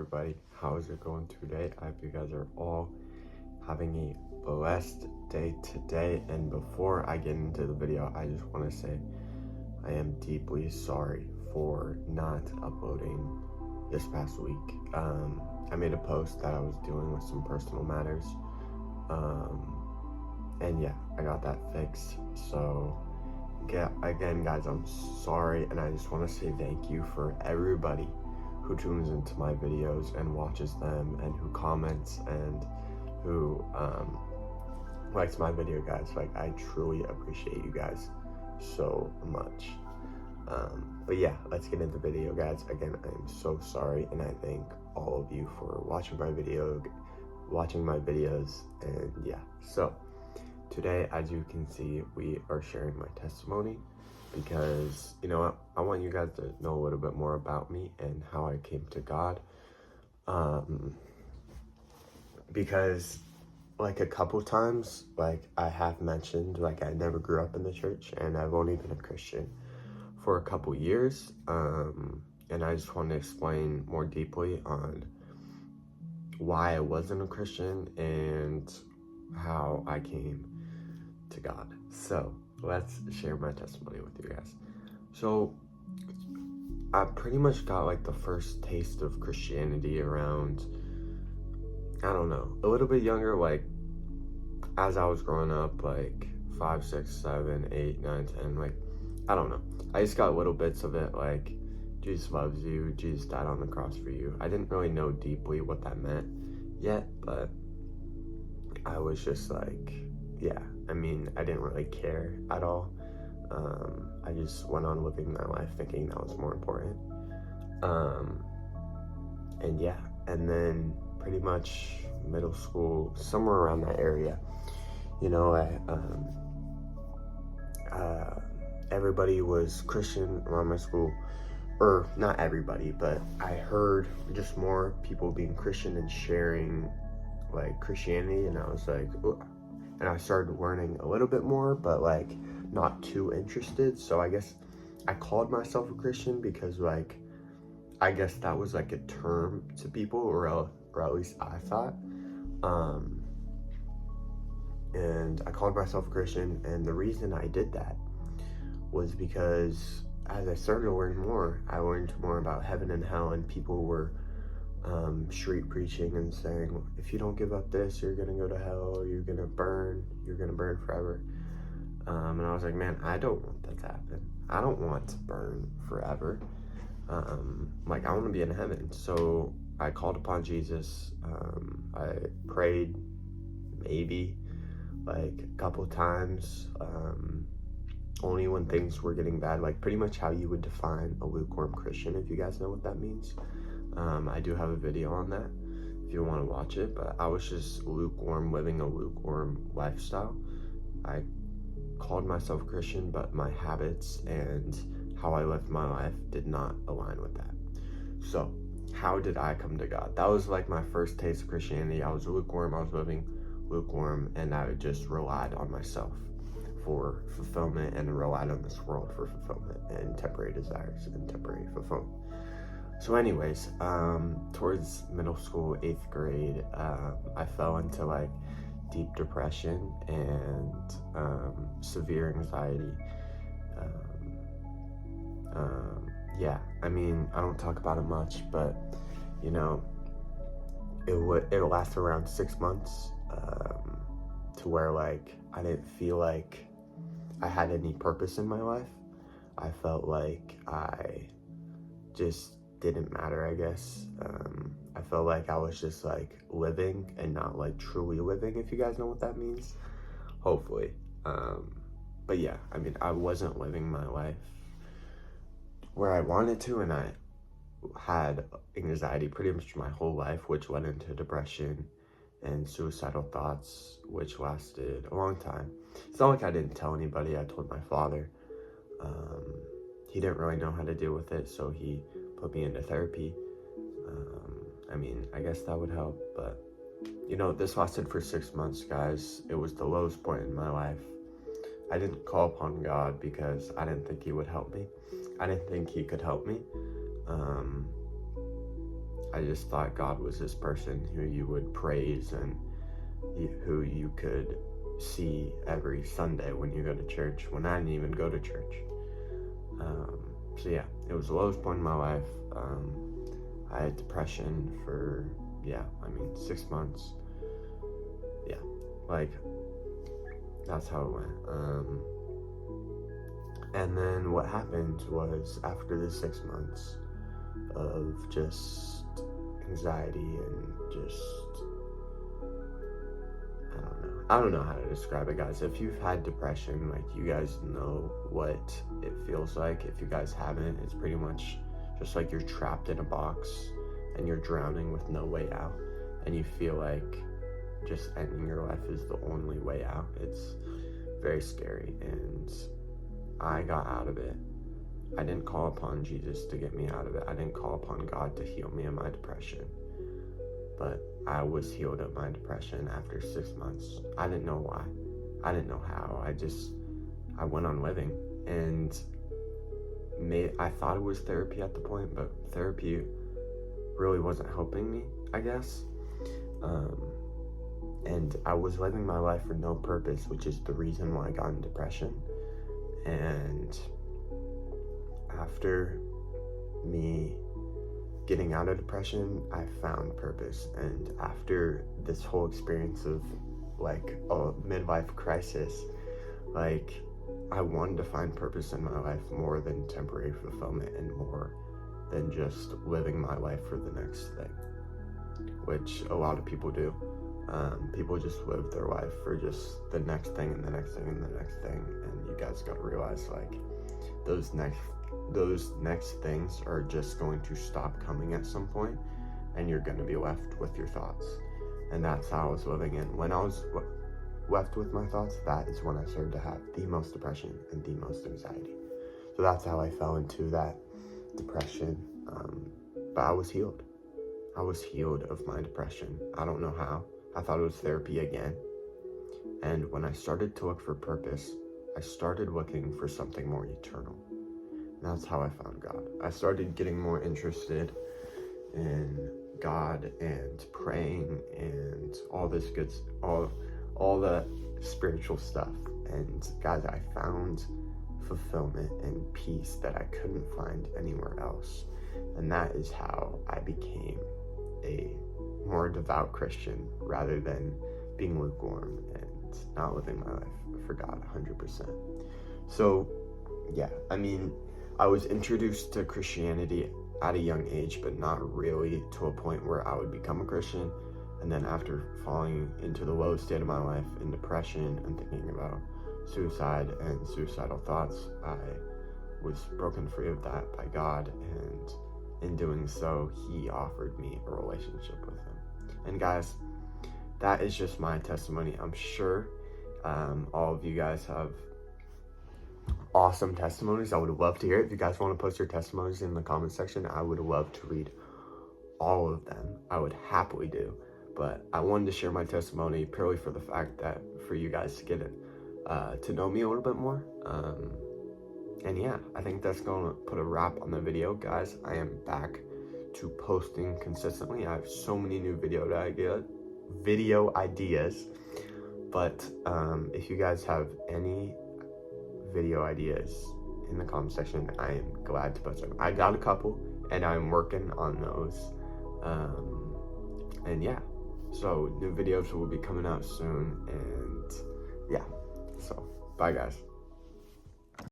everybody? How is it going today? I hope you guys are all having a blessed day today. And before I get into the video, I just want to say I am deeply sorry for not uploading this past week. I made a post that I was dealing with some personal matters. And yeah, I got that fixed. So again, guys, I'm sorry, and I just want to say thank you for everybody who tunes into my videos and watches them, and who comments, and who likes my video, guys. Like, I truly appreciate you guys so much. But yeah, let's get into the video, guys. Again, I'm so sorry, and I thank all of you for watching my videos, and yeah. So today, as you can see, we are sharing my testimony because, you know what, I want you guys to know a little bit more about me and how I came to God. Because like a couple times, like I have mentioned, like I never grew up in the church, and I've only been a Christian for a couple years. And I just want to explain more deeply on why I wasn't a Christian and how I came to God. So let's share my testimony with you guys. So I pretty much got like the first taste of Christianity around, I don't know, a little bit younger, like as I was growing up, like 5, 6, 7, 8, 9, 10, like I don't know. I just got little bits of it, like Jesus loves you, Jesus died on the cross for you. I didn't really know deeply what that meant yet, but I was just like, yeah, I mean, I didn't really care at all. I just went on living my life thinking that was more important. And yeah, and then pretty much middle school, somewhere around that area, you know, everybody was Christian around my school. Or not everybody, but I heard just more people being Christian and sharing like Christianity, and I was like, ooh. And I started learning a little bit more, but like not too interested. So I guess I called myself a Christian because, like, I guess that was like a term to people, or at least I thought. And I called myself a Christian, and the reason I did that was because as I started to learn more, I learned more about heaven and hell, and people were street preaching and saying, if you don't give up this, you're gonna go to hell, or you're gonna burn forever. And I was like, man, I don't want that to happen. I don't want to burn forever. Like, I want to be in heaven. So I called upon Jesus. I prayed maybe like a couple times, only when things were getting bad, like pretty much how you would define a lukewarm Christian, if you guys know what that means. I do have a video on that if you want to watch it, but I was just lukewarm, living a lukewarm lifestyle. I called myself Christian, but my habits and how I lived my life did not align with that. So how did I come to God? That was like my first taste of Christianity. I was lukewarm, I was living lukewarm, and I just relied on myself for fulfillment, and relied on this world for fulfillment and temporary desires and temporary fulfillment. So anyways, towards middle school, 8th grade, I fell into like deep depression and severe anxiety. Yeah, I mean, I don't talk about it much, but you know, it lasted around 6 months, to where like I didn't feel like I had any purpose in my life. I felt like I just didn't matter, I guess. I felt like I was just like living and not like truly living, if you guys know what that means, hopefully. But yeah, I mean, I wasn't living my life where I wanted to, and I had anxiety pretty much my whole life, which led into depression and suicidal thoughts, which lasted a long time. It's not like I didn't tell anybody. I told my father. He didn't really know how to deal with it, so he put me into therapy. I mean, I guess that would help, but you know, this lasted for 6 months, guys. It was the lowest point in my life. I didn't call upon God because I didn't think he would help me. I didn't think he could help me. I just thought God was this person who you would praise and who you could see every Sunday when you go to church, when I didn't even go to church. So yeah, it was the lowest point in my life. I had depression for, 6 months. Yeah, like, that's how it went. And then what happened was, after the 6 months of just anxiety and just, I don't know how to describe it, guys. If you've had depression, like, you guys know what it feels like. If you guys haven't, it's pretty much just like you're trapped in a box and you're drowning with no way out, and you feel like just ending your life is the only way out. It's very scary, and I got out of it. I didn't call upon Jesus to get me out of it. I didn't call upon God to heal me of my depression. But I was healed of my depression after 6 months. I didn't know why. I didn't know how. I went on living, and I thought it was therapy at the point, but therapy really wasn't helping me, I guess. And I was living my life for no purpose, which is the reason why I got in depression. And after me getting out of depression, I found purpose. And after this whole experience of like a midlife crisis, like, I wanted to find purpose in my life more than temporary fulfillment, and more than just living my life for the next thing, which a lot of people do. People just live their life for just the next thing and the next thing and the next thing, and you guys gotta realize, like, those next things are just going to stop coming at some point, and you're gonna be left with your thoughts. And that's how I was living. And when I was left with my thoughts, that is when I started to have the most depression and the most anxiety. So that's how I fell into that depression. But I was healed. I was healed of my depression. I don't know how. I thought it was therapy again. And when I started to look for purpose, I started looking for something more eternal. And that's how I found God. I started getting more interested in God and praying and all this good, all the spiritual stuff. And guys, I found fulfillment and peace that I couldn't find anywhere else. And that is how I became a more devout Christian, rather than being lukewarm and not living my life for God 100%. So yeah, I mean, I was introduced to Christianity at a young age, but not really to a point where I would become a Christian. And then after falling into the lowest state of my life in depression and thinking about suicide and suicidal thoughts, I was broken free of that by God, and in doing so, He offered me a relationship with Him. And guys, that is just my testimony. I'm sure all of you guys have awesome testimonies. I would love to hear it. If you guys want to post your testimonies in the comment section, I would love to read all of them. I would happily do. But I wanted to share my testimony purely for the fact that for you guys to get it, to know me a little bit more. And yeah, I think that's going to put a wrap on the video, guys. I am back to posting consistently. I have so many new video ideas. But if you guys have any video ideas in the comment section, I am glad to post them. I got a couple, and I'm working on those. And yeah, so new videos will be coming out soon. And yeah, so bye, guys.